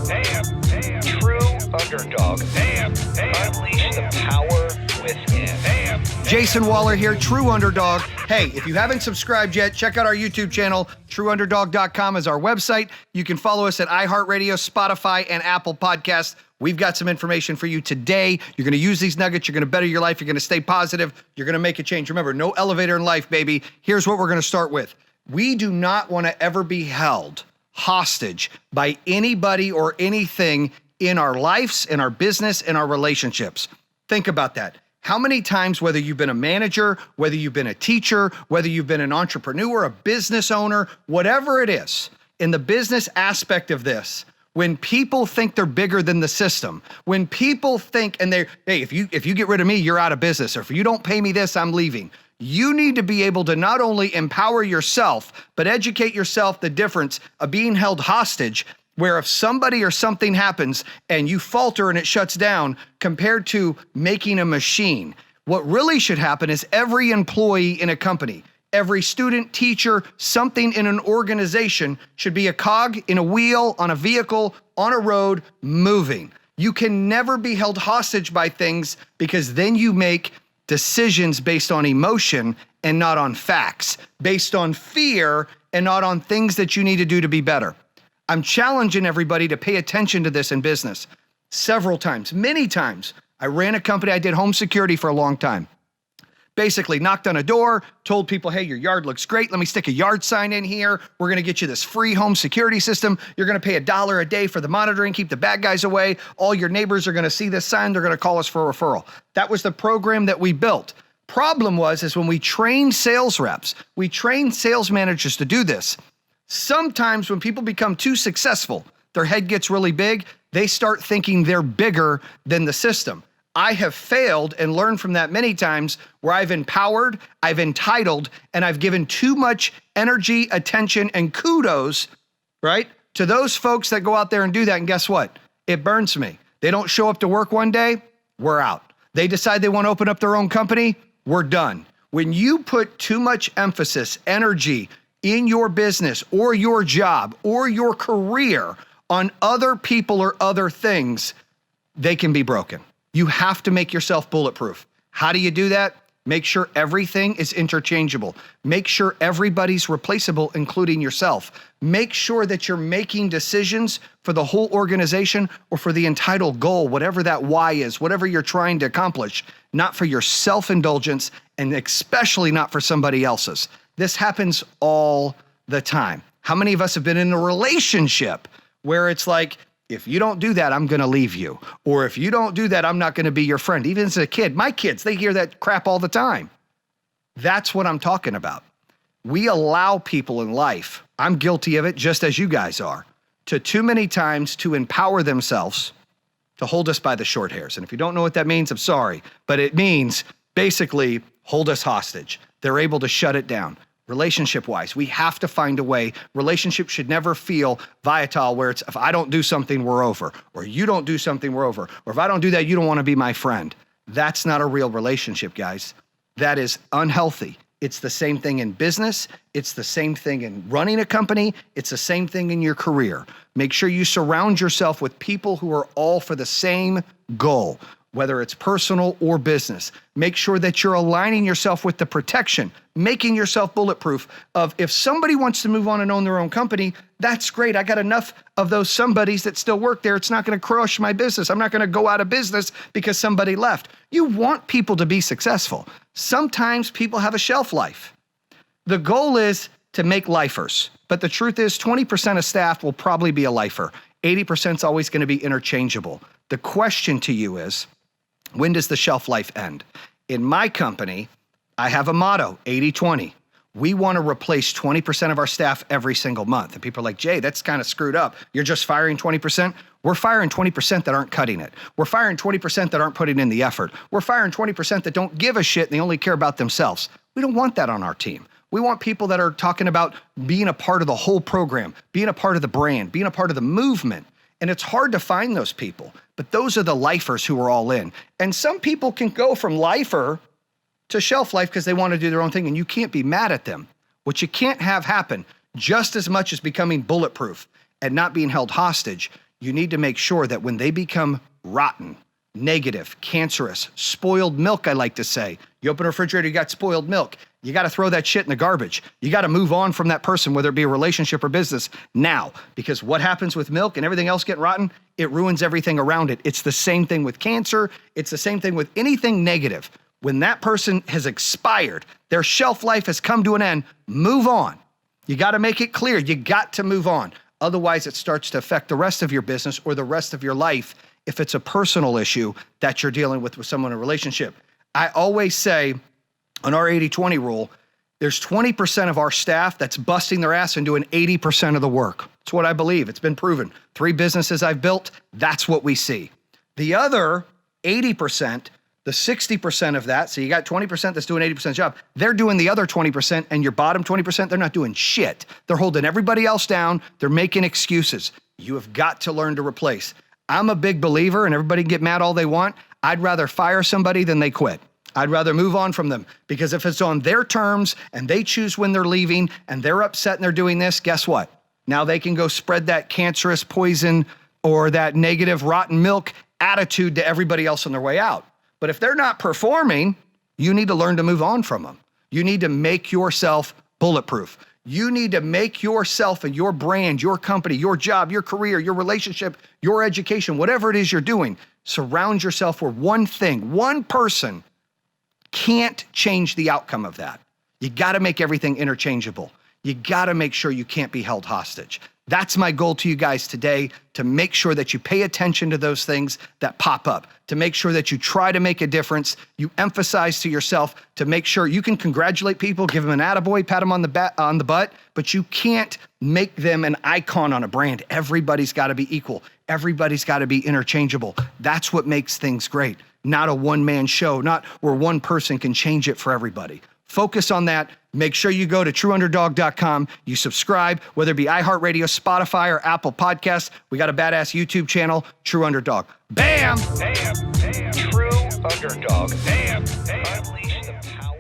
True Underdog. Unleash the power within. Jayson Waller here, True Underdog. Hey, if you haven't subscribed yet, check out our YouTube channel. TrueUnderdog.com is our website. You can follow us at iHeartRadio, Spotify, and Apple Podcasts. We've got some information for you today. You're going to use these nuggets. You're going to better your life. You're going to stay positive. You're going to make a change. Remember, no elevator in life, baby. Here's what we're going to start with. We do not want to ever be held hostage by anybody or anything in our lives, in our business, in our relationships. Think about that. How many times, whether you've been a manager, whether you've been a teacher, whether you've been an entrepreneur, a business owner, whatever it is, in the business aspect of this, when people think they're bigger than the system, when people think, and they're, hey, if you get rid of me, you're out of business, or if you don't pay me this, I'm leaving. You need to be able to not only empower yourself, but educate yourself the difference of being held hostage, where if somebody or something happens and you falter and it shuts down, compared to making a machine. What really should happen is every employee in a company, every student, teacher, something in an organization should be a cog in a wheel, on a vehicle, on a road, moving. You can never be held hostage by things, because then you make decisions based on emotion and not on facts, based on fear and not on things that you need to do to be better. I'm challenging everybody to pay attention to this in business. Several times, many times, I ran a company. I did home security for a long time. Basically knocked on a door, told people, hey, your yard looks great. Let me stick a yard sign in here. We're going to get you this free home security system. You're going to pay $1 a day for the monitoring, keep the bad guys away. All your neighbors are going to see this sign. They're going to call us for a referral. That was the program that we built. Problem is when we train sales reps, we train sales managers to do this. Sometimes when people become too successful, their head gets really big. They start thinking they're bigger than the system. I have failed and learned from that many times, where I've empowered, I've entitled, and I've given too much energy, attention, and kudos, right, to those folks that go out there and do that. And guess what? It burns me. They don't show up to work one day, we're out. They decide they want to open up their own company, we're done. When you put too much emphasis, energy in your business or your job or your career on other people or other things, they can be broken. You have to make yourself bulletproof. How do you do that? Make sure everything is interchangeable. Make sure everybody's replaceable, including yourself. Make sure that you're making decisions for the whole organization or for the entitled goal, whatever that why is, whatever you're trying to accomplish, not for your self-indulgence, and especially not for somebody else's. This happens all the time. How many of us have been in a relationship where it's like, if you don't do that, I'm going to leave you. Or if you don't do that, I'm not going to be your friend. Even as a kid, my kids, they hear that crap all the time. That's what I'm talking about. We allow people in life, I'm guilty of it just as you guys are, to too many times to empower themselves to hold us by the short hairs. And if you don't know what that means, I'm sorry. But it means basically hold us hostage. They're able to shut it down. Relationship-wise, we have to find a way. Relationships should never feel volatile, where it's, if I don't do something, we're over. Or you don't do something, we're over. Or if I don't do that, you don't want to be my friend. That's not a real relationship, guys. That is unhealthy. It's the same thing in business. It's the same thing in running a company. It's the same thing in your career. Make sure you surround yourself with people who are all for the same goal, whether it's personal or business. Make sure that you're aligning yourself with the protection, making yourself bulletproof of, if somebody wants to move on and own their own company, that's great. I got enough of those somebodies that still work there. It's not going to crush my business. I'm not going to go out of business because somebody left. You want people to be successful. Sometimes people have a shelf life. The goal is to make lifers, but the truth is 20% of staff will probably be a lifer. 80% is always going to be interchangeable. The question to you is, when does the shelf life end? In my company, I have a motto, 80-20. We want to replace 20% of our staff every single month. And people are like, Jay, that's kind of screwed up. You're just firing 20%? We're firing 20% that aren't cutting it. We're firing 20% that aren't putting in the effort. We're firing 20% that don't give a shit and they only care about themselves. We don't want that on our team. We want people that are talking about being a part of the whole program, being a part of the brand, being a part of the movement. And it's hard to find those people, but those are the lifers who are all in. And some people can go from lifer to shelf life because they want to do their own thing, and you can't be mad at them. What you can't have happen, just as much as becoming bulletproof and not being held hostage, you need to make sure that when they become rotten, negative, cancerous, spoiled milk, I like to say, you open a refrigerator, you got spoiled milk. You got to throw that shit in the garbage. You got to move on from that person, whether it be a relationship or business now, because what happens with milk and everything else getting rotten, it ruins everything around it. It's the same thing with cancer. It's the same thing with anything negative. When that person has expired, their shelf life has come to an end, move on. You got to make it clear. You got to move on. Otherwise, it starts to affect the rest of your business or the rest of your life if it's a personal issue that you're dealing with someone in a relationship. I always say on our 80-20 rule, there's 20% of our staff that's busting their ass and doing 80% of the work. It's what I believe. It's been proven. 3 businesses I've built, that's what we see. The other 80%, the 60% of that, so you got 20% that's doing 80% of the job, they're doing the other 20%, and your bottom 20%, they're not doing shit. They're holding everybody else down. They're making excuses. You have got to learn to replace. I'm a big believer, and everybody can get mad all they want. I'd rather fire somebody than they quit. I'd rather move on from them, because if it's on their terms and they choose when they're leaving and they're upset and they're doing this, guess what? Now they can go spread that cancerous poison or that negative rotten milk attitude to everybody else on their way out. But if they're not performing, you need to learn to move on from them. You need to make yourself bulletproof. You need to make yourself and your brand, your company, your job, your career, your relationship, your education, whatever it is you're doing, surround yourself with one thing. One person can't change the outcome of that. You got to make everything interchangeable. You got to make sure you can't be held hostage. That's my goal to you guys today, to make sure that you pay attention to those things that pop up, to make sure that you try to make a difference. You emphasize to yourself to make sure you can congratulate people, give them an attaboy, pat them on the butt, but you can't make them an icon on a brand. Everybody's got to be equal. Everybody's got to be interchangeable. That's what makes things great. Not a one-man show, not where one person can change it for everybody. Focus on that. Make sure you go to trueunderdog.com. You subscribe, whether it be iHeartRadio, Spotify, or Apple Podcasts. We got a badass YouTube channel, True Underdog. Bam! Bam! Bam! True Underdog. Bam! Bam! Unleash the power.